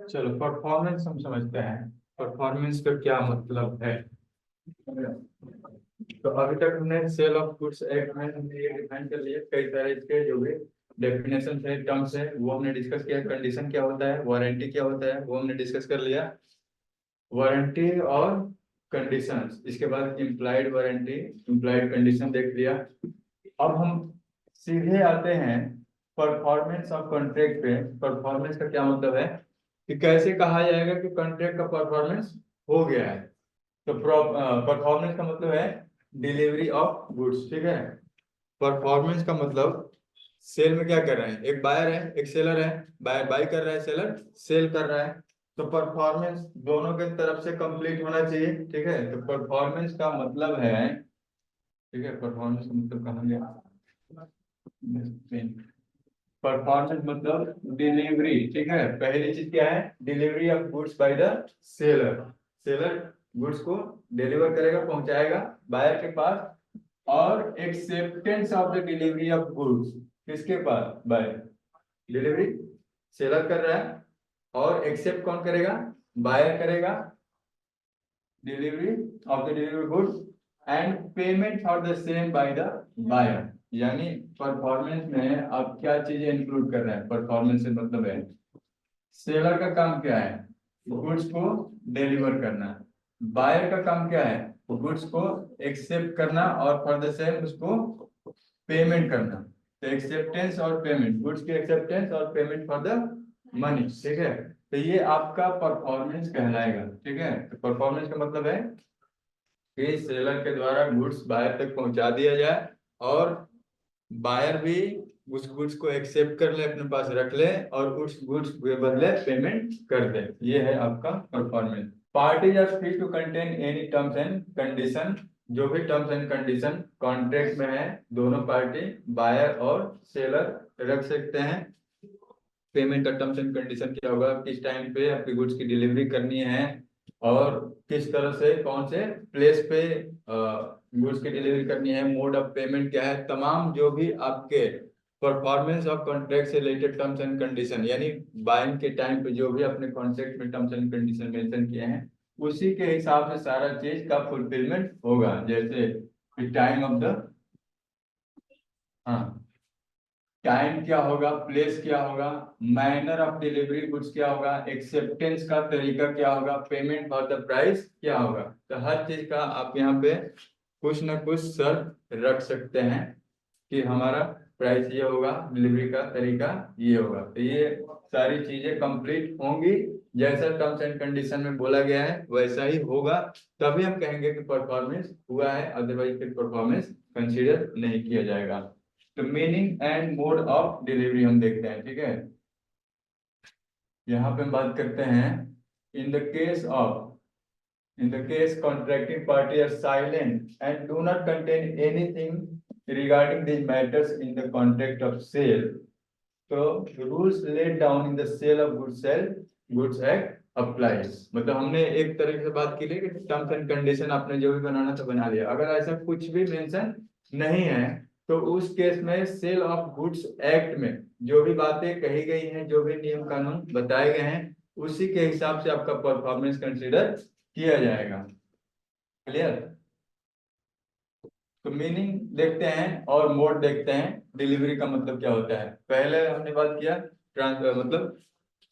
चलो परफॉर्मेंस हम समझते हैं। परफॉर्मेंस का क्या मतलब है। तो अभी तक हमने सेल ऑफ गुड्स एक्ट में हमने ये डिफाइन कर लिया, कई सारे इसके जो भी डेफिनेशन है, टर्म्स है, वो हमने डिस्कस किया। कंडीशन क्या होता है, वारंटी क्या होता है, वो हमने डिस्कस कर लिया। वारंटी और कंडीशंस, इसके बाद इम्प्लाइड वारंटी, इम्प्लाइड कंडीशन देख लिया। अब हम सीधे आते हैं परफॉर्मेंस ऑफ कॉन्ट्रैक्ट पे। परफॉर्मेंस का क्या मतलब है कि कैसे कहा जाएगा कि कॉन्ट्रैक्ट का परफॉर्मेंस हो गया है। तो परफॉर्मेंस का मतलब है डिलीवरी ऑफ गुड्स, ठीक है। परफॉर्मेंस का मतलब सेल में क्या कर रहे हैं, एक बायर है एक सेलर है, बायर बाई कर रहा है, सेलर सेल कर रहा है। तो परफॉर्मेंस दोनों के तरफ से कंप्लीट होना चाहिए, ठीक है। तो परफॉर्मेंस का मतलब है, ठीक है, परफॉर्मेंस का मतलब कहाँ गया, परफॉर्मेंस मतलब डिलीवरी, ठीक है। पहली चीज क्या है, delivery of goods by the seller. Seller goods को डिलीवर करेगा, पहुंचाएगा बायर के पास। और acceptance of the delivery of goods किसके पास, बायर। डिलीवरी सेलर कर रहा है और एक्सेप्ट कौन करेगा, बायर करेगा delivery of the delivery goods and payment for the same by the buyer. यानी परफॉर्मेंस में आप क्या चीजें इंक्लूड कर रहे हैं, परफॉर्मेंस से मतलब है सेलर का काम क्या है, गुड्स को डिलीवर करना। बायर का काम क्या है, गुड्स को एक्सेप्ट करना और फॉर द सेम उसको पेमेंट करना। तो एक्सेप्टेंस और पेमेंट, गुड्स की एक्सेप्टेंस और पेमेंट फॉर द मनी, ठीक है। तो ये आपका परफॉर्मेंस कहलाएगा, ठीक है। तो परफॉर्मेंस का मतलब है कि सेलर के द्वारा गुड्स बायर तक पहुंचा दिया जाए और बायर भी उस गुड्स को एक्सेप्ट कर ले, अपने पास रख ले और उस गुड्स के बदले पेमेंट कर दे। ये है आपका performance. Parties are free to contain any terms and condition. जो भी टर्म्स एंड कंडीशन कॉन्ट्रैक्ट में है, दोनों पार्टी बायर और सेलर रख सकते हैं। पेमेंट का टर्म्स एंड कंडीशन क्या होगा, किस टाइम पे आपकी गुड्स की डिलीवरी करनी है और किस तरह से कौन से प्लेस पे गुड्स की डिलीवरी करनी है, मोड ऑफ पेमेंट क्या है, तमाम जो भी आपके परफॉर्मेंस ऑफ कॉन्ट्रैक्ट से रिलेटेड टर्म्स एंड कंडीशन, यानी बाइंग के टाइम पे जो भी अपने कॉन्ट्रैक्ट में टर्म्स एंड कंडीशन मेंशन किए हैं उसी के हिसाब से सारा चीज का फुलफिलमेंट होगा। जैसे टाइम ऑफ द, हाँ, टाइम क्या होगा, प्लेस क्या होगा, मैनर ऑफ डिलीवरी गुड्स क्या होगा, एक्सेप्टेंस का तरीका क्या होगा, पेमेंट फॉर द प्राइस क्या होगा। तो हर चीज का आप यहाँ पे कुछ ना कुछ शर्त रख सकते हैं कि हमारा प्राइस ये होगा, डिलीवरी का तरीका ये होगा। तो ये सारी चीजें कंप्लीट होंगी, जैसा टर्म्स एंड कंडीशन में बोला गया है वैसा ही होगा, तभी हम कहेंगे कि परफॉर्मेंस हुआ है, अदरवाइज फिर परफॉर्मेंस कंसीडर नहीं किया जाएगा। तो meaning and mode of delivery हम देखते हैं, ठीक है। यहाँ पे हम बात करते हैं in the case of, in the case contracting party are silent and do not contain anything regarding these matters in the contract of sale, so rules laid down in the sale of goods act applies। मतलब हमने एक तरीके से बात की कि terms and condition आपने जो भी बनाना था बना लिया, अगर ऐसा कुछ भी मेंशन नहीं है तो उस केस में सेल ऑफ गुड्स एक्ट में जो भी बातें कही गई हैं, जो भी नियम कानून बताए गए हैं उसी के हिसाब से आपका परफॉर्मेंस कंसीडर किया जाएगा। क्लियर। तो मीनिंग देखते हैं और मोड देखते हैं, डिलीवरी का मतलब क्या होता है। पहले हमने बात किया मतलब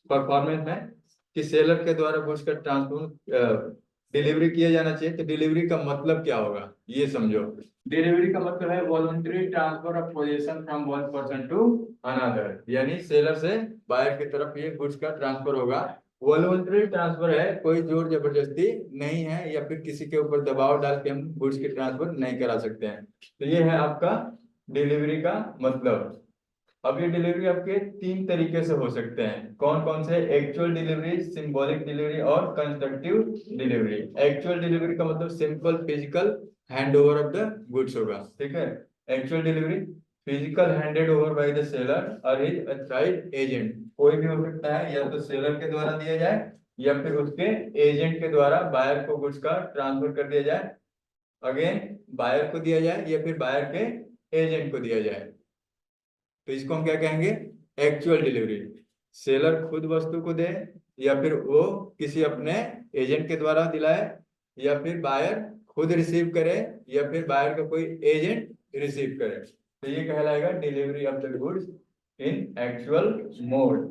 परफॉर्मेंस में कि सेलर के द्वारा गुड्स का ट्रांसफर डिलीवरी किया जाना चाहिए। तो डिलीवरी का मतलब क्या होगा ये समझो। डिलीवरी का मतलब है voluntary transfer of position from one person to another, यानी सेलर से बायर की तरफ ये गुड्स का ट्रांसफर होगा। वॉलंटरी ट्रांसफर है, कोई जोर जबरदस्ती नहीं है या फिर किसी के ऊपर दबाव डाल के हम गुड्स की ट्रांसफर नहीं करा सकते हैं। तो ये है आपका डिलीवरी का मतलब। अब ये डिलीवरी आपके तीन तरीके से हो सकते हैं, कौन कौन से, एक्चुअल डिलीवरी, सिंबॉलिक डिलीवरी और कंस्ट्रक्टिव डिलीवरी। एक्चुअल डिलीवरी का मतलब simple physical hand over of the goods होगा, ठीक है। Actual delivery physical handed over by the seller और हिज ऑथराइज्ड एजेंट, कोई भी हो सकता है, या तो सेलर के द्वारा दिया जाए या फिर उसके एजेंट के द्वारा बायर को गुड्स का ट्रांसफर कर दिया जाए, अगेन बायर को दिया जाए या फिर बायर के एजेंट को दिया जाए। तो इसको हम क्या कहेंगे, एक्चुअल डिलीवरी। सेलर खुद वस्तु को दे या फिर वो किसी अपने एजेंट के द्वारा दिलाए, या फिर बायर खुद रिसीव करे, या फिर बायर का कोई एजेंट रिसीव करे। तो ये कहलाएगा delivery of the goods in actual mode.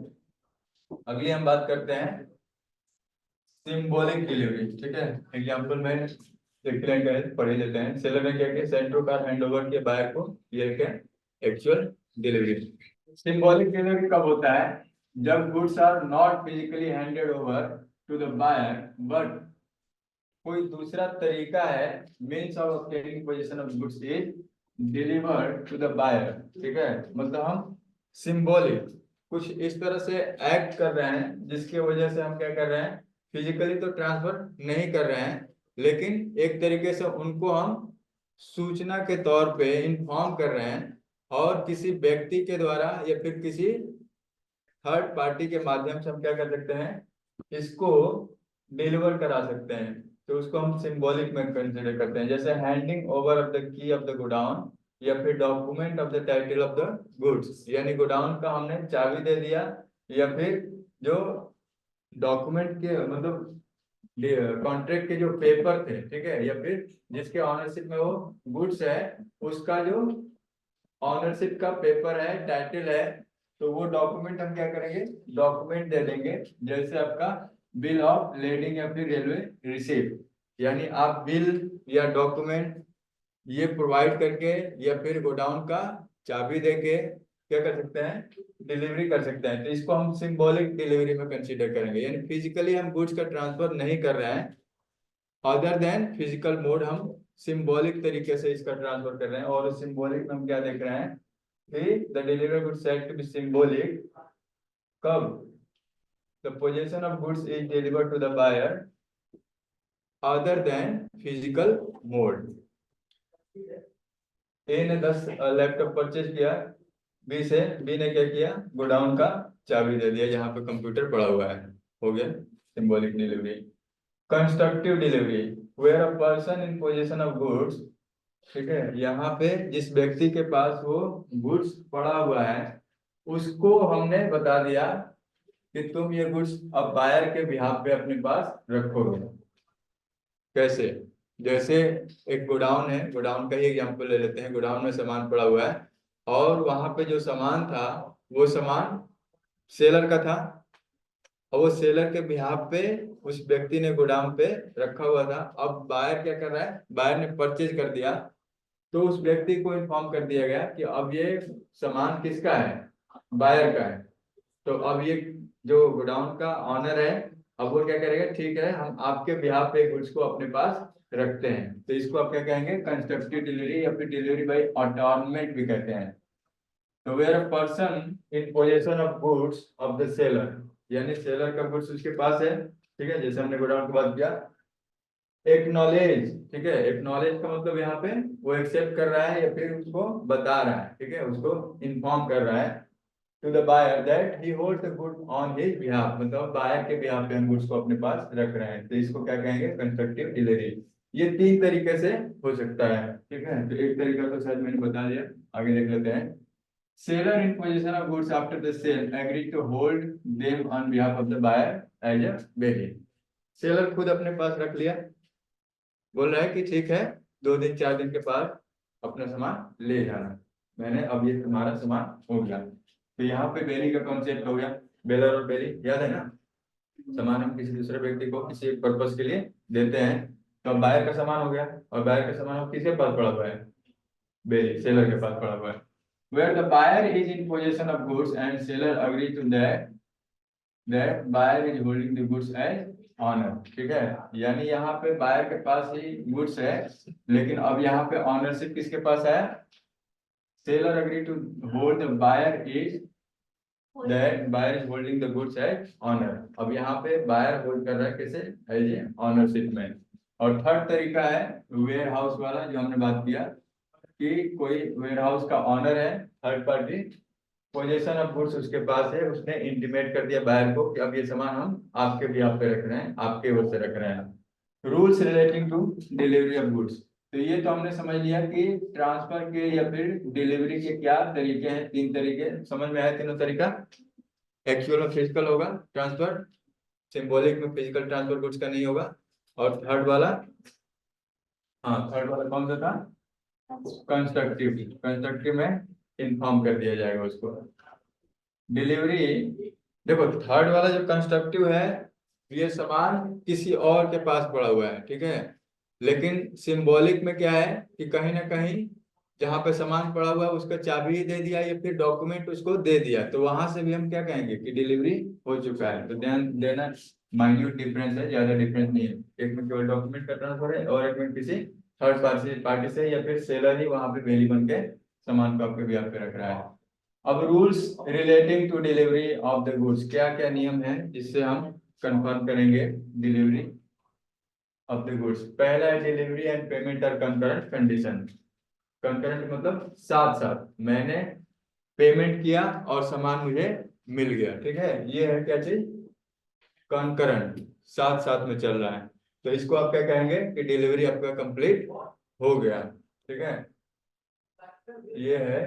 अगली हम बात करते हैं सिंबॉलिक डिलीवरी। ठीक है, एग्जांपल में पढ़ ही लेते हैं। सेलर ने क्या किया, सेंट्रो कार हैंड ओवर किया बायर को, ये क्या एक्चुअल डिलीवरी। सिंबॉलिक डिलीवरी कब होता है, जब goods are not physically handed over to the buyer but कोई दूसरा तरीका है, means of obtaining position of goods is delivered to the buyer. ठीक है, मतलब हम सिंबॉलिक कुछ इस तरह से एक्ट कर रहे हैं जिसकी वजह से हम क्या कर रहे हैं, फिजिकली तो ट्रांसफर नहीं कर रहे हैं, लेकिन एक तरीके से उनको हम सूचना के तौर पे इन्फॉर्म कर रहे हैं, और किसी व्यक्ति के द्वारा या फिर किसी थर्ड पार्टी के माध्यम से हम क्या कर सकते हैं, इसको डिलीवर करा सकते हैं। तो उसको हम सिंबॉलिक में कंसिडर करते हैं, जैसे handing over of the key of the godown, या फिर document of the title of the goods, यानी गोडाउन का हमने चाबी दे दिया, या फिर जो डॉक्यूमेंट के मतलब कॉन्ट्रैक्ट के जो पेपर थे, ठीक है, या फिर जिसके ऑनरशिप में वो गुड्स है, उसका जो ऑनरशिप का पेपर है, टाइटल है, तो वो डॉक्यूमेंट हम क्या करेंगे, डॉक्यूमेंट दे देंगे। जैसे आपका बिल ऑफ लेडिंग या फिर रेलवे रिसीप्ट, यानी आप बिल या डॉक्यूमेंट ये प्रोवाइड करके या फिर गोडाउन का चाबी देके क्या कर सकते हैं, डिलीवरी कर सकते हैं। तो इसको हम सिंबॉलिक डिलीवरी में कंसीडर करेंगे, यानी फिजिकली हम गुड्स का ट्रांसफर नहीं कर रहे हैं, अदर देन फिजिकल मोड हम सिंबॉलिक तरीके से इसका ट्रांसफर कर रहे हैं। और सिंबॉलिक में हम क्या देख रहे हैं कि the delivery goods said to be symbolic कब, the position of goods is delivered to the buyer other than physical mode. A ने 10 लैपटॉप परचेज किया बी से, बी ने क्या किया, गोडाउन का चाबी दे दिया जहाँ पे कंप्यूटर पड़ा हुआ है, हो गया symbolic delivery. Constructive delivery where a person in position of goods, ठीक है, यहाँ पे जिस व्यक्ति के पास वो गुड्स पड़ा हुआ है उसको हमने बता दिया कि तुम ये गुड्स अब बायर के बिहाफ पे अपने पास रखोगे। कैसे, जैसे एक गोडाउन है, गोडाउन का ही एग्जांपल ले लेते हैं। गोडाउन में सामान पड़ा हुआ है और वहां पे जो सामान था वो सामान सेलर का था, और वो सेलर के बिहाफ पे उस व्यक्ति ने गोडाउन पे रखा हुआ था। अब बायर क्या कर रहा है, बायर ने परचेज कर दिया, तो उस व्यक्ति को इन्फॉर्म कर दिया गया कि अब ये सामान किसका है, बायर का है। तो अब ये जो गोडाउन का ऑनर है, अब वो क्या करेगा, ठीक है हम आपके बिहाफ पे गुड्स को अपने पास रखते हैं। तो इसको आप क्या कहेंगे, कंस्ट्रक्टिव डिलीवरी या फिर डिलीवरी बाय अटॉर्नमेंट भी कहते हैं। तो where a person in possession of goods of the seller, यानी सेलर का गुड्स उसके पास है, ठीक है, जैसे हमने गोडाउन की बात किया। एक्नॉलेज, ठीक है, एक्नॉलेज का मतलब यहाँ पे वो एक्सेप्ट कर रहा है या फिर उसको बता रहा है, ठीक है, उसको इन्फॉर्म कर रहा है to the buyer that he holds the good on his behalf, मतलब बायर के बिहाफ पे हम गुड्स को अपने पास रख रहे हैं। तो इसको क्या कहेंगे, कंस्ट्रक्टिव डिलीवरी। ये 3 तरीके से हो सकता है, ठीक है। तो एक तरीका तो शायद मैंने बता दिया, आगे देख लेते हैं। Seller in position of goods after the sale agree to hold them on behalf of the buyer as a bailee. Seller खुद अपने पास रख लिया, बोल रहा है कि ठीक है 2 दिन 4 दिन के बाद अपना सामान ले जाना, मैंने अब ये तुम्हारा सामान हो गया। तो यहाँ पे बेली का कॉन्सेप्ट हो गया, बेलर और बेली, याद है ना। सामान हम किसी दूसरे व्यक्ति को किसी एक पर्पस के लिए देते हैं, तो अब बायर का सामान हो गया, और बायर का सामान अब किसके पास पड़ा हुआ है, बेली सेलर के पास पड़ा हुआ है। Where the buyer is in possession of goods and seller agree to that buyer is holding the goods as owner, ठीक है, यानी यहाँ पे बायर के पास ही गुड्स है, लेकिन अब यहाँ पे ऑनरशिप किसके पास है, seller agree to hold the buyer is that buyer is holding the goods as owner. अब यहाँ पे बायर होल्ड कर रहा है कैसे, एज ए ऑनरशिप में। और थर्ड तरीका है वेयर हाउस वाला, जो हमने बात किया कि कोई वेयर हाउस का ऑनर है, third party, position of goods उसके पास है, उसने इंटीमेट कर दिया बायर को कि अब ये सामान हम आपके भी आप पे रख रहे हैं, आपके ओर से रख रहे हैं। Rules relating to delivery of goods, तो ये तो हमने समझ लिया कि ट्रांसफर के या फिर डिलीवरी के क्या तरीके हैं, 3 तरीके समझ में आए, तीनों तरीका। एक्चुअल में फिजिकल होगा ट्रांसफर, सिंबॉलिक में फिजिकल ट्रांसफर गुड्स का नहीं होगा। और थर्ड वाला, हाँ थर्ड वाला कौन सा था, कंस्ट्रक्टिव। कंस्ट्रक्टिव में इन्फॉर्म कर दिया जाएगा उसको। डिलीवरी, देखो थर्ड वाला जो कंस्ट्रक्टिव है, ये सामान किसी और के पास पड़ा हुआ है, ठीक है। लेकिन सिंबॉलिक में क्या है कि कहीं ना कहीं जहाँ पे सामान पड़ा हुआ है उसका चाबी ही दे दिया या फिर डॉक्यूमेंट उसको दे दिया, तो वहां से भी हम क्या कहेंगे कि डिलीवरी हो चुका है। तो ध्यान देना, माइन्यूट डिफरेंस है, ज्यादा डिफरेंस नहीं है। एक में केवल डॉक्यूमेंट का ट्रांसफर है और एक में किसी थर्ड पार्टी से या फिर सेलर ही वहां पे वेली बन के सामान को आपके बिहाफ पे रख रहा है। अब rules relating to delivery of the goods, क्या क्या नियम है जिससे हम कंफर्म करेंगे डिलीवरी ऑफ द गुड्स। पहला है delivery and payment are concurrent condition. Concurrent मतलब साथ साथ, मैंने पेमेंट किया और सामान मुझे मिल गया, ठीक है। ये है क्या चीज, कंकरेंट, साथ साथ में चल रहा है। तो इसको आप क्या कहेंगे कि डिलीवरी आपका कंप्लीट हो गया, ठीक है। ये है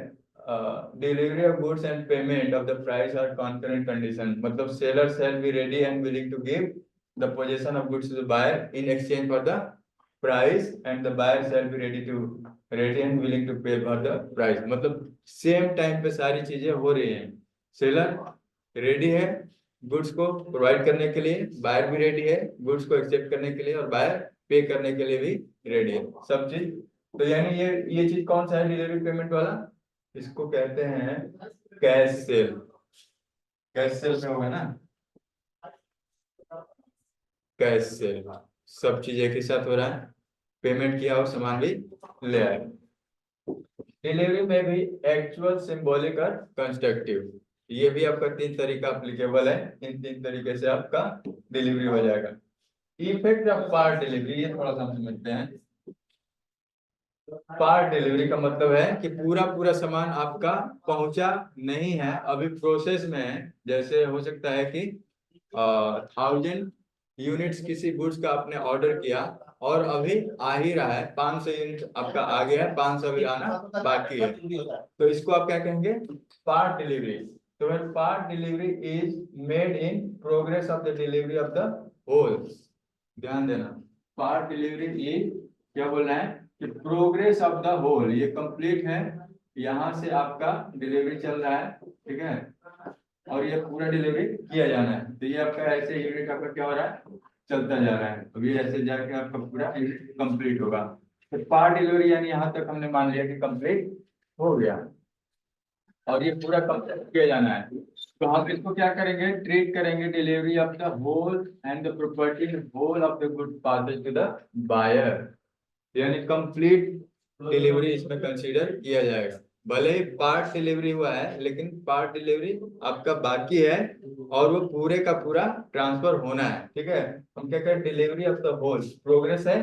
delivery of goods and payment of the price are concurrent condition. मतलब seller shall be ready and willing to give the position of goods to the buyer in exchange for the price and the buyer shall be ready and willing to pay for the price. मतलब same time पे सारी चीजें हो रही हैं। Seller ready है goods को provide करने के लिए, बायर भी रेडी है गुड्स को एक्सेप्ट करने के लिए, और बायर पे करने के लिए भी रेडी है, सब चीज। तो यानी ये चीज कौन सा है डिलीवरी पेमेंट वाला, इसको कहते हैं कैश सेल। कैश सेल में होगा ना, कैश सेल, सब चीज एक ही साथ हो रहा है, पेमेंट किया और सामान भी ले आए। डिलीवरी में भी एक्चुअल, सिंबॉलिक और कंस्ट्रक्टिव, ये भी आपका तीन तरीका अप्लीकेबल है। इन तीन तरीके से आपका डिलीवरी हो जाएगा। इफेक्ट ऑफ पार्ट डिलीवरी, ये थोड़ा सा हम समझते हैं। पार्ट डिलीवरी का मतलब है कि पूरा पूरा सामान आपका पहुंचा नहीं है, अभी प्रोसेस में है। जैसे हो सकता है कि 1000 यूनिट्स किसी गुड्स का आपने ऑर्डर किया और अभी आ ही रहा है, 500 यूनिट आपका आ गया है, 500 अभी आना बाकी है, तो इसको आप क्या कहेंगे, पार्ट डिलीवरी। तो part delivery is made in progress of the delivery of the whole. ध्यान देना, पार्ट डिलीवरी इज, क्या बोल रहे हैं कि प्रोग्रेस ऑफ द होल, ये कंप्लीट है, यहाँ से आपका डिलीवरी चल रहा है, ठीक है, और ये पूरा डिलीवरी किया जाना है। तो ये आपका ऐसे यूनिट आपका क्या हो रहा है, चलता जा रहा है, अभी ऐसे जाके आपका पूरा यूनिट कंप्लीट होगा। तो पार्ट डिलीवरी यानी यहाँ तक हमने मान लिया कि कंप्लीट हो गया और ये पूरा कंप्लीट किया जाना है। तो हम इसको क्या करेंगे, ट्रीट करेंगे delivery of the whole and the property whole of the good passes to the buyer, यानी कंप्लीट डिलीवरी इसमें कंसीडर किया जाएगा। भले ही पार्ट डिलीवरी हुआ है लेकिन पार्ट डिलीवरी आपका बाकी है और वो पूरे का पूरा ट्रांसफर होना है, ठीक है। हम क्या करें, delivery of the whole, progress है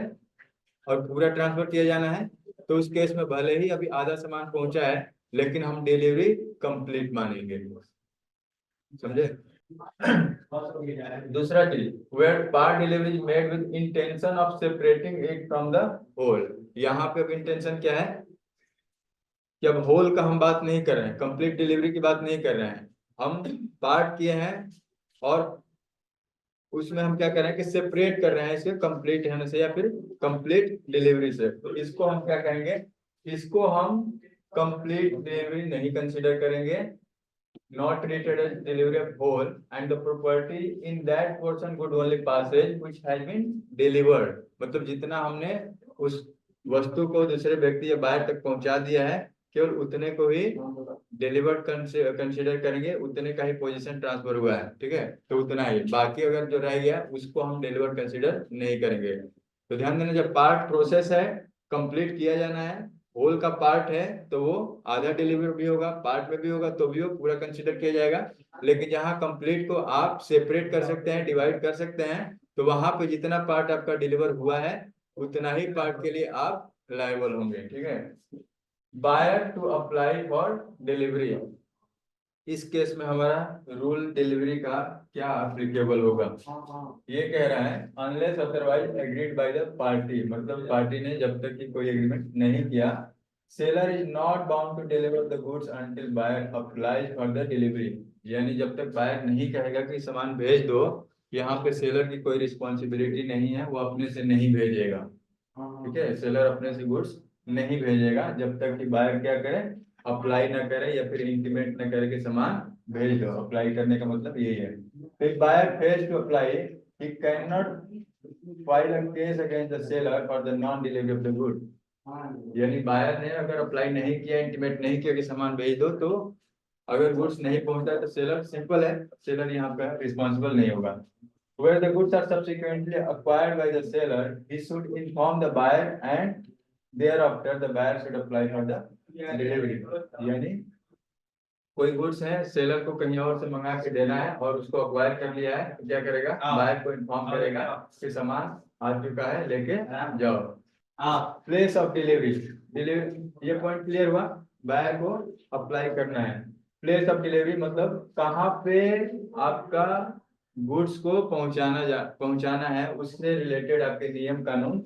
और पूरा ट्रांसफर किया जाना है। तो उस केस में भले ही अभी आधा सामान पहुंचा है लेकिन हम डिलीवरी कंप्लीट मानेंगे, समझे। दूसरा चीज, where part delivery is made with intention of separating it from the whole. यहाँ पे अब इंटेंशन क्या है कि अब होल का हम बात नहीं कर रहे हैं, कंप्लीट डिलीवरी की बात नहीं कर रहे हैं, हम पार्ट किए हैं और उसमें हम क्या कर रहे हैं कि सेपरेट कर रहे हैं इसके कंप्लीट होने से या फिर कंप्लीट डिलीवरी से। तो इसको हम क्या कहेंगे, इसको हम कंप्लीट डिलीवरी नहीं कंसीडर करेंगे, not treated as delivery of whole, and the property in that portion could only passage which has been delivered। मतलब जितना हमने उस वस्तु को दूसरे व्यक्ति या बाहर तक पहुंचा दिया है, केवल उतने को ही डिलीवर्ड कंसीडर करेंगे, उतने का ही पोजीशन ट्रांसफर हुआ है, ठीक है। तो उतना ही, बाकी अगर जो रह गया उसको हम डिलीवर्ड कंसीडर नहीं करेंगे। तो ध्यान देना, जब पार्ट प्रोसेस है, कंप्लीट किया जाना है, होल का पार्ट है, तो वो आधा डिलीवर भी होगा, पार्ट में भी होगा तो भी वो पूरा कंसीडर किया जाएगा। लेकिन जहाँ कंप्लीट को आप सेपरेट कर सकते हैं, डिवाइड कर सकते हैं, तो वहां पे जितना पार्ट आपका डिलीवर हुआ है उतना ही पार्ट के लिए आप लायबल होंगे, ठीक है। Buyer to apply for delivery, इस केस में हमारा रूल डिलीवरी का क्या एप्लीकेबल होगा, ये कह रहा है unless otherwise agreed by the party. मतलब पार्टी ने जब तक कि कोई एग्रीमेंट नहीं किया, seller is not bound to deliver the goods until buyer applies for the delivery. यानी जब तक बायर नहीं कहेगा कि सामान भेज दो, यहाँ पे सेलर की कोई रिस्पॉन्सिबिलिटी नहीं है, वो अपने से नहीं भेजेगा। ठीक है, सेलर अपने से गुड्स नहीं भेजेगा जब तक कि बायर क्या करे, अप्लाई ना करे या फिर इंटीमेट ना करे कि सामान भेज दो। अप्लाई करने का मतलब यही है। फिर buyer fails to apply, he can not file a case against the seller for the non delivery of the good. यानी बायर ने अगर अप्लाई नहीं किया, इंटीमेट नहीं किया कि सामान भेज दो, तो अगर गुड्स नहीं पहुंचा तो सेलर, सिंपल है, सेलर यहाँ पे रिस्पॉन्सिबल नहीं होगा। Where the goods are subsequently acquired by the seller, he should inform the buyer and thereafter the buyer should apply for the delivery। यानी कोई गुड्स है, सेलर को कहीं और से मंगा के देना है और उसको अक्वायर कर लिया है, तो क्या करेगा, बायर को इन्फॉर्म करेगा कि सामान आ चुका है, लेके जाओ। प्लेस ऑफ डिलीवरी, डिलीवरी ये पॉइंट क्लियर हुआ। बायर को अप्लाई करना है। प्लेस ऑफ डिलीवरी मतलब कहाँ पे आपका गुड्स को पहुंचाना है, उससे रिलेटेड आपके नियम कानून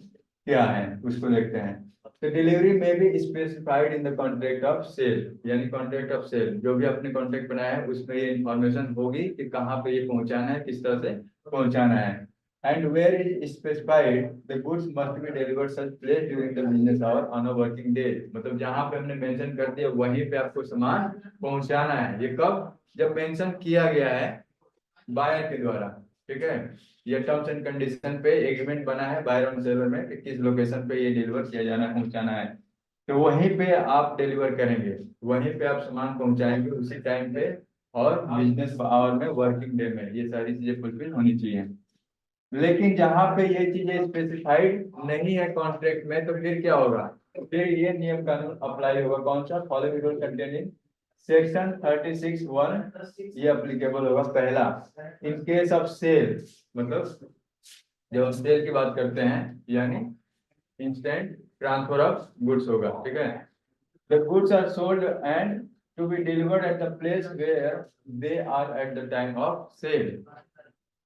क्या है, उसको देखते हैं। तो डिलीवरी में भी specified in the contract of sale, यानी कॉन्ट्रैक्ट ऑफ सेल जो भी आपने कॉन्ट्रैक्ट बनाया है उसमें ये इंफॉर्मेशन होगी कि कहाँ पे ये पहुंचाना है, किस तरह से पहुंचाना है। And where is specified the goods must be delivered such place during the business hour on a working day. मतलब जहाँ पे हमने मेंशन कर दिया वहीं पे आपको सामान पहुंचाना है। ये कब, जब मेंशन किया गया है बायर के द्वारा। ठीक है, ये टर्म्स एंड कंडीशन पे एग्रीमेंट बना है बायर और सेलर में कि किस लोकेशन पे ये डिलीवर किया जाना, पहुंचाना है, तो वहीं पे आप डिलीवर करेंगे, वहीं पे आप सामान पहुंचाएंगे उसी टाइम पे, और बिजनेस आवर में, वर्किंग डे में, ये सारी चीजें फुलफिल होनी चाहिए। लेकिन जहां पे ये चीजें स्पेसिफाइड नहीं है कॉन्ट्रैक्ट में, तो फिर क्या होगा, फिर ये नियम कानून अप्लाई होगा। कौन सा, फॉलोइंग रूल कंटेनिंग सेक्शन 36(1) ये अप्लीकेबल होगा। पहला, इन केस ऑफ सेल, मतलब जब हम सेल की बात करते हैं यानी इंस्टेंट ट्रांसफर ऑफ गुड्स होगा। ठीक है, the goods are sold and to be delivered at the place where they are at the time of sale.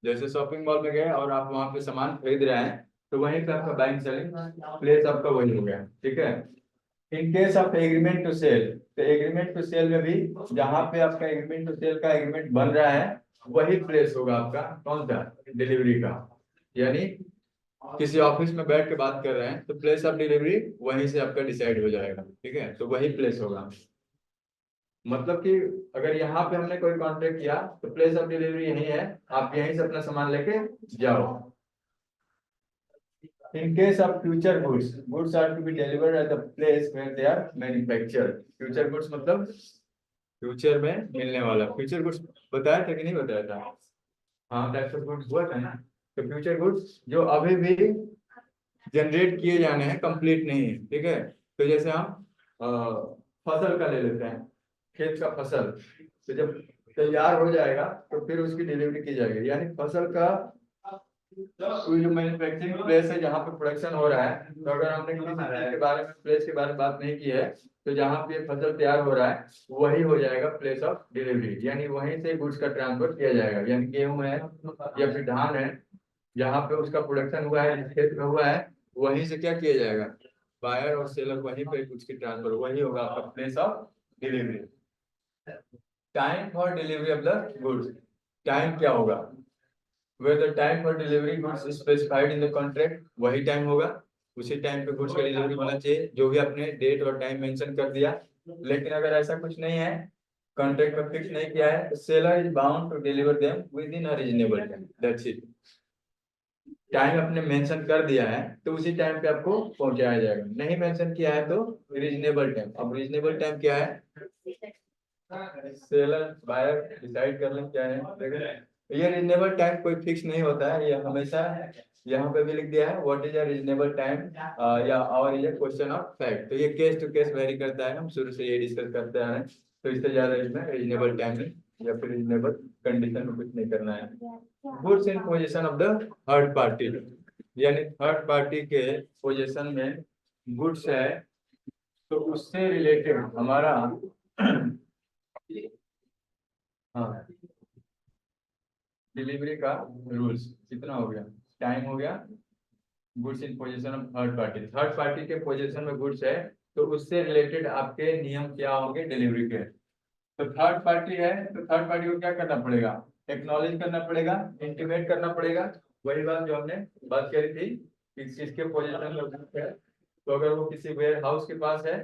जैसे शॉपिंग मॉल में गए और आप वहां पे सामान खरीद रहे हैं, तो वहीं पे आपका बाइंग सेलिंग प्लेस आपका वही हो गया। ठीक है, in case of agreement to sell, तो एग्रीमेंट टू सेल में भी जहां पे आपका एग्रीमेंट टू सेल का एग्रीमेंट बन रहा है वही प्लेस होगा आपका कौन सा, डिलीवरी का। यानी किसी ऑफिस में बैठ के बात कर रहे हैं तो प्लेस ऑफ डिलीवरी वहीं से आपका डिसाइड हो जाएगा। ठीक है, तो वही प्लेस होगा। मतलब कि अगर यहाँ पे हमने कोई कॉन्ट्रैक्ट किया तो प्लेस ऑफ डिलीवरी यही है, आप यहीं से अपना सामान लेके जाओ। In case of future goods, goods are to be delivered at the place where they are manufactured। Future goods मतलब फ्यूचर में मिलने वाला। फ्यूचर गुड्स बताया था कि नहीं बताया था? हाँ, टाइप्स ऑफ गुड्स हुआ था ना। तो फ्यूचर गुड्स जो अभी भी जनरेट किए जाने हैं, कंप्लीट नहीं है। ठीक है, तो जैसे हम फसल का ले लेते हैं, खेत का फसल, तो जब तैयार हो जाएगा तो फिर उसकी डिलीवरी की जाएगी। यानी फसल का कोई जो मैन्युफैक्चरिंग प्लेस है जहाँ पे प्रोडक्शन हो रहा है, तो अगर हमने किसी चीज के बारे में, प्लेस के बारे में बात नहीं की है, तो जहाँ पे फसल तैयार हो रहा है वही हो जाएगा प्लेस ऑफ डिलीवरी। यानी वहीं से गुड्स का ट्रांसफर किया जाएगा। यानी गेहूं है या फिर धान है, जहाँ पे उसका प्रोडक्शन हुआ है, जिस खेत में हुआ है, वहीं से क्या किया जाएगा, बायर और सेलर वहीं पे गुड्स की ट्रांसफर, वही होगा आपका place of delivery. Time for delivery of the goods, time क्या होगा, where the time for delivery goods is specified in the contract, वही टाइम होगा, उसी टाइम पे गुड्स का डिलीवरी होना चाहिए, जो भी आपने डेट और टाइम मेंशन कर दिया। लेकिन अगर ऐसा कुछ नहीं है, कॉन्ट्रैक्ट में फिक्स नहीं किया है, तो seller is bound to deliver them within a reasonable time, that's it. Time आपने मेंशन कर दिया है तो उसी टाइम पे आपको पहुंचाया जाएगा, नहीं मेंशन किया है तो रीजनेबल टाइम। अब रीजनेबल टाइम क्या है, सेलर बायर डिसाइड कर लें क्या है। देखो ये रीजनेबल टाइम कोई फिक्स नहीं होता है, ये हमेशा यहाँ पे भी लिख दिया है what is a reasonable time, या और ये क्वेश्चन ऑफ फैक्ट, तो ये केस टू केस वेरी करता है। हम शुरू से ये डिस्कस करते आ रहे हैं, तो इससे ज्यादा इसमें रीजनेबल टाइम या फिर रीजनेबल कंडीशन में कुछ नहीं करना है। Goods in position of the third party, यानी थर्ड पार्टी के पोजीशन में गुड्स है, तो उससे रिलेटेड हमारा हाँ, डिलीवरी का रूल्स कितना हो गया, टाइम हो गया, goods in position of third party, third party के पोजीशन में गुड्स है, तो उससे रिलेटेड आपके नियम क्या होंगे डिलीवरी के। तो थर्ड पार्टी है, तो थर्ड पार्टी को क्या करना पड़ेगा, एक्नॉलेज करना पड़ेगा, इंटीमेट करना पड़ेगा। वही बात जो हमने बात करी थी कि किसके पोजीशन में है। तो अगर वो किसी वेयर हाउस के पास है,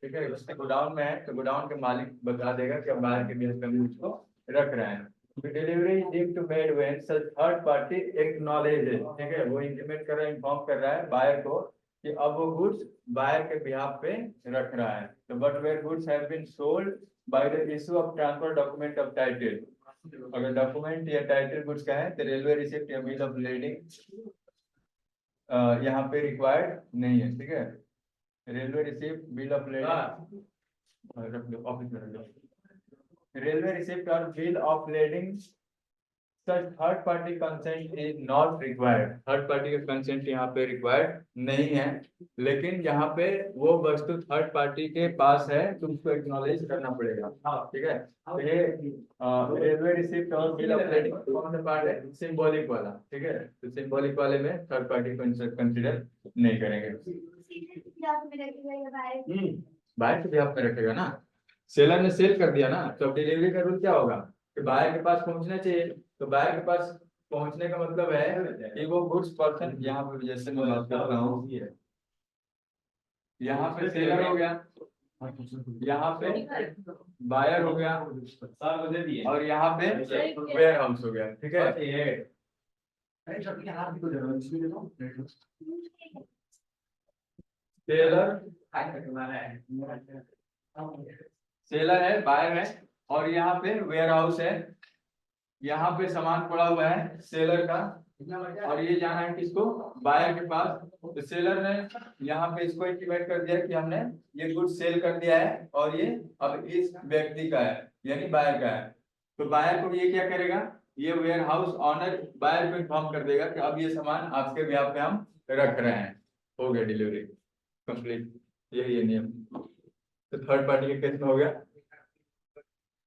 ठीक है, उसके गोडाउन में है, तो गोडाउन के मालिक बता देगा कि हम बाहर के बिजनेस में उसको रख रहे हैं। Delivery is deemed to made when such third party acknowledges, ठीक है, वो इंटीमेट कर रहा है, इन्फॉर्म कर रहा है बायर को कि अब वो गुड्स बायर के बिहाफ पे रख रहा है। तो but where goods have been sold by the issue of transfer document of title, अगर डॉक्यूमेंट या टाइटल गुड्स का है तो रेलवे रिसिप्ट या बिल ऑफ लेडिंग यहाँ पे रिक्वायर्ड नहीं है, ठीक है। Railway receipt, bill of lading रख दो, ऑफिस में रख दो। रेलवे रिसिप्ट और bill of lading such third party consent is not required, third party का कंसेंट यहाँ पे रिक्वायर्ड नहीं है। लेकिन यहाँ पे वो वस्तु थर्ड पार्टी के पास है तो उसको एक्नॉलेज करना पड़ेगा, ठीक है। तो ये रेलवे रिसिप्ट और बिल ऑफ लेडिंग कौन सा पार्ट है? सिंबॉलिक वाला, ठीक है। तो सिंबॉलिक वाले में थर्ड पार्टी को कंसिडर नहीं करेंगे। बायर के बिहाफ में रखेगा ना, सेलर ने सेल कर दिया ना, तो डिलीवरी का रूल क्या होगा कि बायर के पास पहुंचना चाहिए। तो बायर के पास पहुंचने का मतलब है कि वो गुड्स पर्सन, यहाँ पे जैसे मैं बात कर रहा हूँ, यहाँ पे सेलर हो गया, यहाँ पे बायर हो गया, और यहाँ पे वेयर हाउस हो गया, ठीक है। सेलर है, बायर है, और यहाँ पे वेयर हाउस है, यहाँ पे सामान पड़ा हुआ है सेलर का, और ये जाना है किसको? बायर के पास। तो सेलर ने यहाँ पे इसको इंटीमेट कर दिया कि हमने ये गुड सेल कर दिया है और ये अब इस व्यक्ति का है, यानी बायर का है। तो बायर को ये क्या करेगा, ये वेयर हाउस ऑनर बायर को इन्फॉर्म कर देगा कि अब ये सामान आपके ब्याह पे हम रख रहे हैं। हो गया डिलीवरी कंप्लीट, यही है नियम। तो थर्ड पार्टी के केस में हो गया।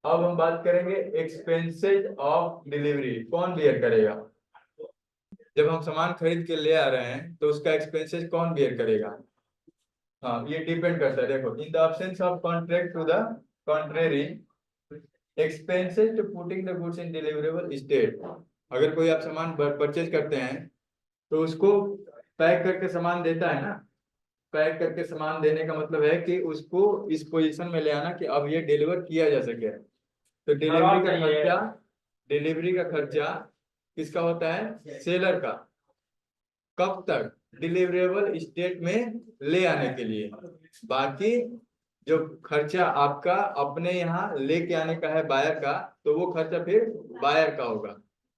अब हम बात करेंगे एक्सपेंसेस ऑफ डिलीवरी, कौन बियर करेगा? जब हम सामान खरीद के ले आ रहे हैं तो उसका एक्सपेंसेस कौन बियर करेगा? हाँ, ये डिपेंड करता है। देखो, in the absence of contract to the contrary expenses to putting the goods in deliverable state, अगर कोई आप सामान परचेज करते हैं तो उसको पैक करके सामान देता है ना, पैक करके सामान देने का मतलब है कि उसको इस पोजीशन में ले आना कि अब ये डिलीवर किया जा सके। तो डिलीवरी का खर्चा किसका होता है? सेलर का। कब तक? डिलीवरेबल स्टेट में ले आने के लिए। बाकी जो खर्चा आपका अपने यहाँ लेके आने का है बायर का, तो वो खर्चा फिर बायर का होगा।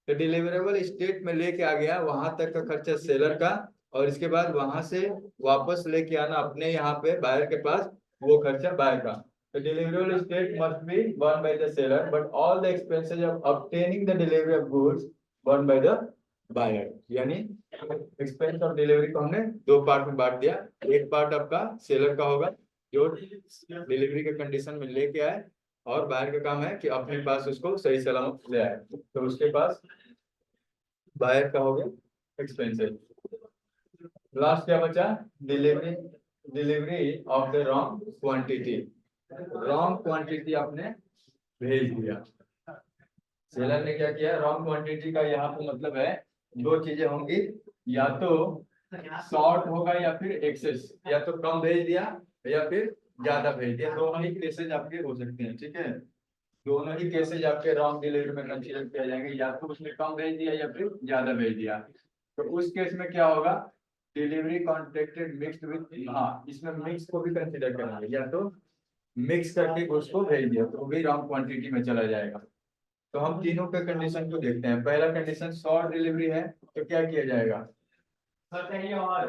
तो डिलीवरेबल स्टेट में लेके आ गया, वहां तक का खर्चा सेलर का, और इसके बाद वहां से वापस लेके आना अपने यहाँ पे बायर के पास, वो खर्चा बायर का। The deliverable state must be borne by the seller, but all the expenses of obtaining the delivery of goods borne by the buyer. यानी एक्सपेंस ऑफ डिलीवरी को हमने दो पार्ट में बांट दिया। एक पार्ट आपका सेलर का होगा जो डिलीवरी के कंडीशन में लेके आए, और बायर का काम है कि अपने पास उसको सही सलामत ले आए। तो उसके पास बायर का हो गया एक्सपेंसेस। लास्ट क्या बचा? Delivery of the wrong quantity. Wrong quantity आपने भेज दिया। सेलर ने क्या किया? रॉन्ग क्वांटिटी का यहाँ पे मतलब है दो चीजें होंगी, या तो शॉर्ट होगा या फिर एक्सेस, या तो कम भेज दिया या फिर ज्यादा भेज दिया। दोनों ही केसेज आपके हो सकते हैं, ठीक है। दोनों ही केसेज आपके रॉन्ग डिलीवरी में कंसीडर किया जाएंगे, या तो उसने कम भेज दिया या फिर ज्यादा भेज दिया। तो उस केस में क्या होगा? डिलीवरी कॉन्ट्रैक्टेड मिक्स्ड विद, हाँ, इसमें मिक्स को भी कंसीडर करेंगे, या तो मिक्स करके उसको भेज दिया तो भी रॉन्ग क्वांटिटी में चला जाएगा। तो हम तीनों के कंडीशन को देखते हैं। पहला कंडीशन शॉर्ट डिलीवरी है, तो क्या किया जाएगा?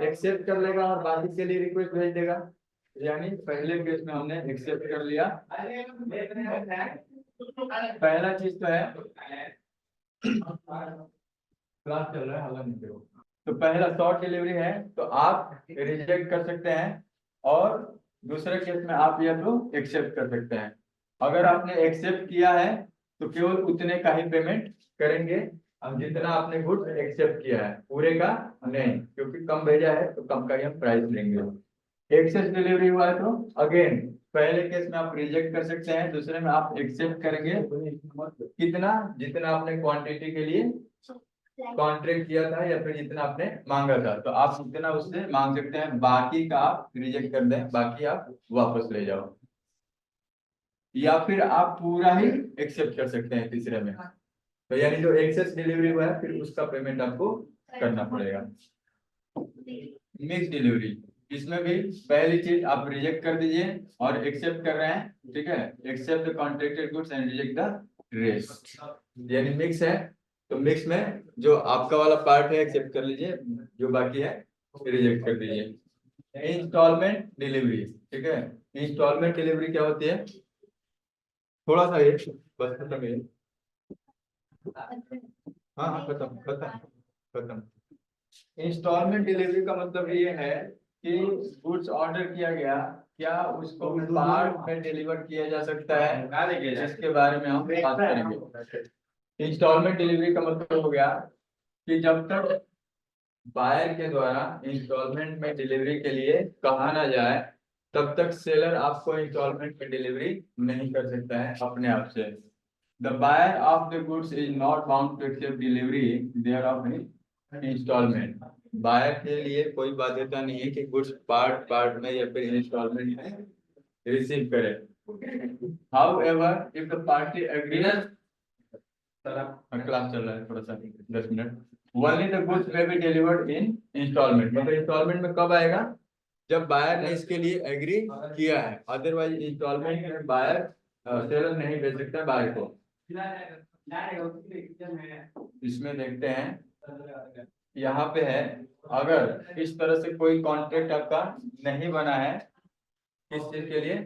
एक्सेप्ट कर लेगा और बाकी के लिए रिक्वेस्ट भेज देगा। यानी पहले केस में हमने एक्सेप्ट कर लिया। पहला चीज तो है क्लास चल रहा है, हल्ला नहीं करो। तो पहला शॉर्ट डिलीवरी है तो आप रिजेक्ट कर सकते हैं, और दूसरे केस में आप या तो एक्सेप्ट कर सकते हैं। अगर आपने एक्सेप्ट किया है तो केवल उतने का ही पेमेंट करेंगे, अब जितना आपने गुड्स एक्सेप्ट किया है, पूरे का नहीं, क्योंकि कम भेजा है तो कम का ही हम प्राइस लेंगे। एक्सेस डिलीवरी हुआ है तो अगेन पहले केस में आप रिजेक्ट कर सकते हैं, दूसरे में आप एक्सेप्ट करेंगे कितना, जितना आपने क्वांटिटी के लिए कॉन्ट्रैक्ट किया था या फिर जितना आपने मांगा था, तो आप उतना उससे मांग सकते हैं, बाकी का आप रिजेक्ट कर दें, बाकी आप वापस ले जाओ, या फिर आप पूरा ही एक्सेप्ट कर सकते हैं तीसरे में। तो यानी जो एक्सेस डिलीवरी हुआ है फिर उसका पेमेंट आपको करना पड़ेगा। मिक्स डिलीवरी, इसमें भी पहली चीज आप रिजेक्ट कर दीजिए और एक्सेप्ट कर रहे हैं, ठीक है, accept the contracted goods and reject the rest, यानी मिक्स है, तो मिक्स में जो आपका वाला पार्ट है एक्सेप्ट कर लीजिए, जो बाकी है रिजेक्ट कर दीजिए। इंस्टॉलमेंट डिलीवरी, ठीक है, इंस्टॉलमेंट डिलीवरी क्या होती है, थोड़ा सा ये बस खत्म है, हाँ हाँ खत्म खत्म खत्म। इंस्टॉलमेंट डिलीवरी का मतलब ये है कि गुड्स ऑर्डर किया गया, क्या उसको पार्ट में डिलीवर किया जा सकता है, जिसके बारे में हम बात करेंगे। इंस्टॉलमेंट डिलीवरी का मतलब हो गया कि जब तक बायर के द्वारा इंस्टॉलमेंट में डिलीवरी के लिए कहा ना जाए, तब तक सेलर आपको इंस्टॉलमेंट में डिलीवरी नहीं कर सकता है अपने आप से। The buyer of the goods is not bound to accept delivery thereof installment, buyer के लिए कोई बाध्यता नहीं है कि गुड्स पार्ट पार्ट में या फिर इंस्टॉलमेंट में रिसीव करे। However if the party agree, class चल रहा है थोड़ा सा 10 minute, only the goods may be delivered in installment, मतलब इंस्टॉलमेंट में कब आएगा, जब बायर ने इसके लिए एग्री किया है, अदरवाइज इंस्टॉलमेंट में बायर सेलर नहीं भेज सकता बायर को। इसमें देखते हैं, यहाँ पे है, अगर इस तरह से कोई कॉन्ट्रैक्ट आपका नहीं बना है, किस चीज के लिए,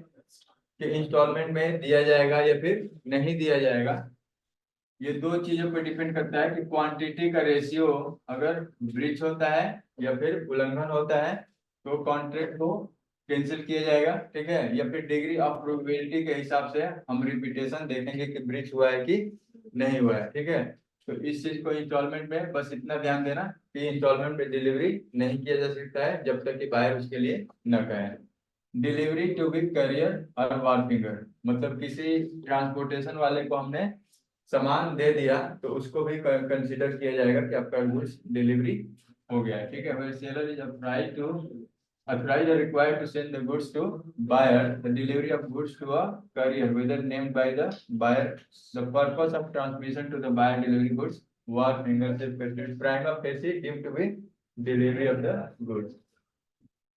कि इंस्टॉलमेंट में दिया जाएगा या फिर नहीं दिया जाएगा, ये दो चीजों पे डिपेंड करता है कि क्वांटिटी का रेशियो अगर ब्रीच होता है या फिर उल्लंघन होता है तो कॉन्ट्रैक्ट को कैंसिल किया जाएगा, ठीक है, या फिर डिग्री ऑफ प्रोबेबिलिटी के हिसाब से हम रिपीटेशन देखेंगे कि ब्रीच हुआ है कि नहीं हुआ है, ठीक है। तो इस चीज को इंस्टॉलमेंट में बस इतना ध्यान देना कि इंस्टॉलमेंट में डिलीवरी नहीं किया जा सकता है जब तक कि बायर उसके लिए न कहे। डिलीवरी टू बी करियर और वारफिंगर, मतलब किसी ट्रांसपोर्टेशन वाले को हमने सामान दे दिया तो उसको भी कंसीडर किया जाएगा कि आपका गुड्स डिलीवरी हो गया है, ठीक है। Where seller is authorized or required to send the goods to buyer, the delivery of goods to a courier whether named by the buyer, the purpose of transmission to the buyer delivery goods was fingertip prima facie deemed to be delivery of the goods।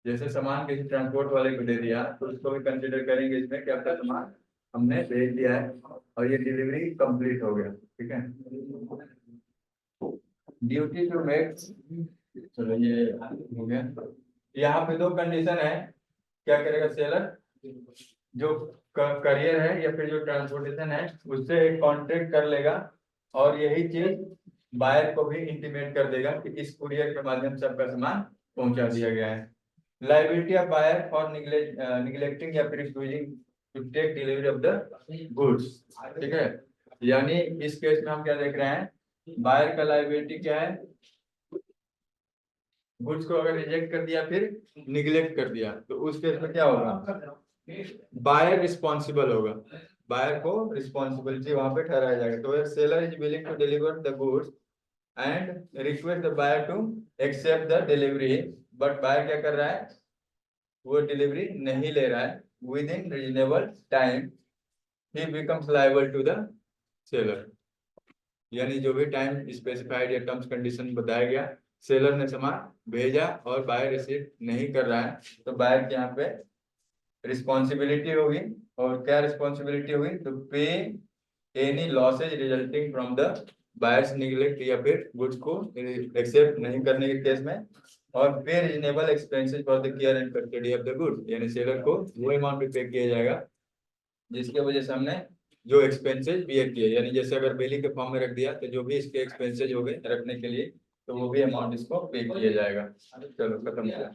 जैसे सामान किसी transport वाले को दे दिया तो उसको भी consider करेंगे इसमें कि आपका सामान हमने भेज दिया है और ये डिलीवरी कंप्लीट हो गया, ठीक है। ड्यूटी टू मेक, चलो ये हो गया। यहाँ पे दो कंडीशन है, क्या करेगा सेलर, जो करियर है या फिर जो ट्रांसपोर्टेशन है उससे एक कॉन्ट्रैक्ट कर लेगा और यही चीज बायर को भी इंटीमेट कर देगा कि इस कुरियर के माध्यम से आपका सामान पहुंचा दिया गया है। Liability of buyer for neglecting या फिर refusing to take delivery of the goods, ठीक है। यानी इस केस में हम क्या देख रहे हैं, बायर का लायबिलिटी क्या है, गुड्स को अगर रिजेक्ट कर दिया फिर निगलेक्ट कर दिया तो उस केस में क्या होगा, बायर रिस्पॉन्सिबल होगा, बायर को रिस्पॉन्सिबिलिटी वहां पे ठहराया जाएगा। तो seller is willing to deliver the goods and request the buyer to accept the delivery, but buyer क्या कर रहा है, वो डिलीवरी नहीं ले रहा है within reasonable time, he becomes liable to the seller. यानी जो भी टाइम स्पेसिफाइड या टर्म्स कंडीशन बताया गया, सेलर ने सामान भेजा और बायर रिसीव नहीं कर रहा है तो बायर के यहाँ पे रिस्पॉन्सिबिलिटी होगी, और क्या रिस्पॉन्सिबिलिटी हुई, तो पे any losses resulting from the buyers neglect या फिर गुड्स को एक्सेप्ट नहीं करने के केस में, और पे reasonable expenses for the care and custody of the good, यानी सेलर को वो अमाउंट भी पे किया जाएगा जिसके वजह से हमने जो एक्सपेंसेस बियर किए, यानी जैसे अगर बिलिंग के फॉर्म में रख दिया तो जो भी इसके एक्सपेंसेस हो गए रखने के लिए तो वो भी अमाउंट इसको पे किया जाएगा। चलो खत्म हो गया।